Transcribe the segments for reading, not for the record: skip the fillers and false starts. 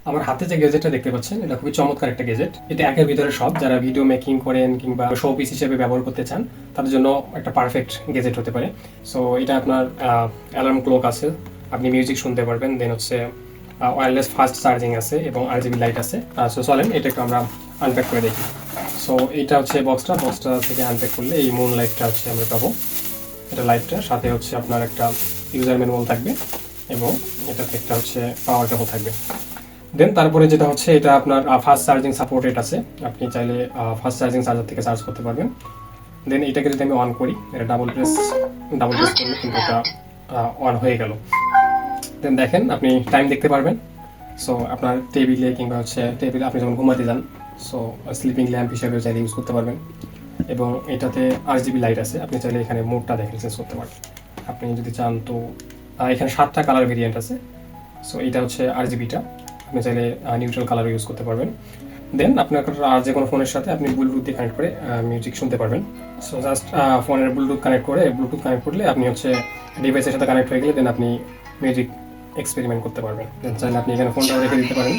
আমার হাতে যে গেজেটটা দেখতে পাচ্ছেন এটা খুবই চমৎকার একটা গেজেট। এটা একের ভিতরে সব। যারা ভিডিও মেকিং করেন কিংবা শো পিস হিসেবে ব্যবহার করতে চান তাদের জন্য একটা পারফেক্ট গেজেট হতে পারে। সো এটা আপনার অ্যালার্ম ক্লক আছে, আপনি মিউজিক শুনতে পারবেন। দেন হচ্ছে ওয়্যারলেস ফাস্ট চার্জিং আছে এবং আরজিবি লাইট আছে। সো চলেন এটা একটু আমরা আনপ্যাক করে দেখি। সো এটা হচ্ছে বক্সটা থেকে আনপ্যাক করলে এই মুন লাইটটা হচ্ছে আমরা পাবো। এটা লাইটটা সাথে হচ্ছে আপনার একটা ইউজার ম্যানুয়াল থাকবে এবং এটাতে একটা হচ্ছে পাওয়ার কেবল থাকবে। দেন তারপরে যেটা হচ্ছে এটা আপনার ফাস্ট চার্জিং সাপোর্টেড আছে, আপনি চাইলে ফাস্ট চার্জিং চার্জার থেকে চার্জ করতে পারবেন। দেন এটাকে যদি আমি অন করি, এটা ডাবল প্রেস করলে কিন্তু এটা অন হয়ে গেল। দেন দেখেন আপনি টাইম দেখতে পারবেন। সো আপনার টেবিলে কিংবা হচ্ছে টেবিলে আপনি যখন ঘুমাতে যান, সো স্লিপিং ল্যাম্প হিসেবে চাইলে ইউজ করতে পারবেন। এবং এটাতে আরজিবি লাইট আছে, আপনি চাইলে এখানে মোডটা দেখে চেঞ্জ করতে পারবেন। আপনি যদি চান তো এখানে 7টা কালার ভেরিয়েন্ট আছে। সো এটা হচ্ছে আরজিবিটা, আপনি চাইলে নিউট্রাল কালার ইউজ করতে পারবেন। দেন আপনার যে কোনো ফোনের সাথে আপনি ব্লুটুথ দিয়ে কানেক্ট করে মিউজিক শুনতে পারবেন। সো জাস্ট ফোনের ব্লুটুথ কানেক্ট করলে আপনি হচ্ছে ডিভাইসের সাথে কানেক্ট হয়ে গেলে দেন আপনি মিউজিক এক্সপেরিমেন্ট করতে পারবেন। দেন চাইলে আপনি এখানে ফোনটাও রেখে দিতে পারেন।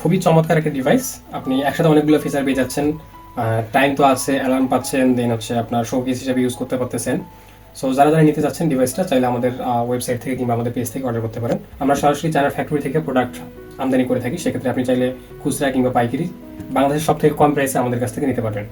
খুবই চমৎকার একটা ডিভাইস, আপনি একসাথে অনেকগুলো ফিচার পেয়ে যাচ্ছেন। টাইম তো আছে, অ্যালার্ম পাচ্ছেন, দেন হচ্ছে আপনার শোকেস হিসেবে ইউজ করতে পারতেছেন। সো যারা যারা নিতে যাচ্ছেন ডিভাইসটা চাইলে আমাদের ওয়েবসাইট থেকে কিংবা আমাদের পেজ থেকে অর্ডার করতে পারেন। আমরা সরাসরি চায়না ফ্যাক্টরি থেকে প্রোডাক্ট আমদানি করে থাকি, সেক্ষেত্রে আপনি চাইলে খুচরা কিংবা পাইকারি বাংলাদেশের সব থেকে কম প্রাইসে আমাদের কাছ থেকে নিতে পারবেন।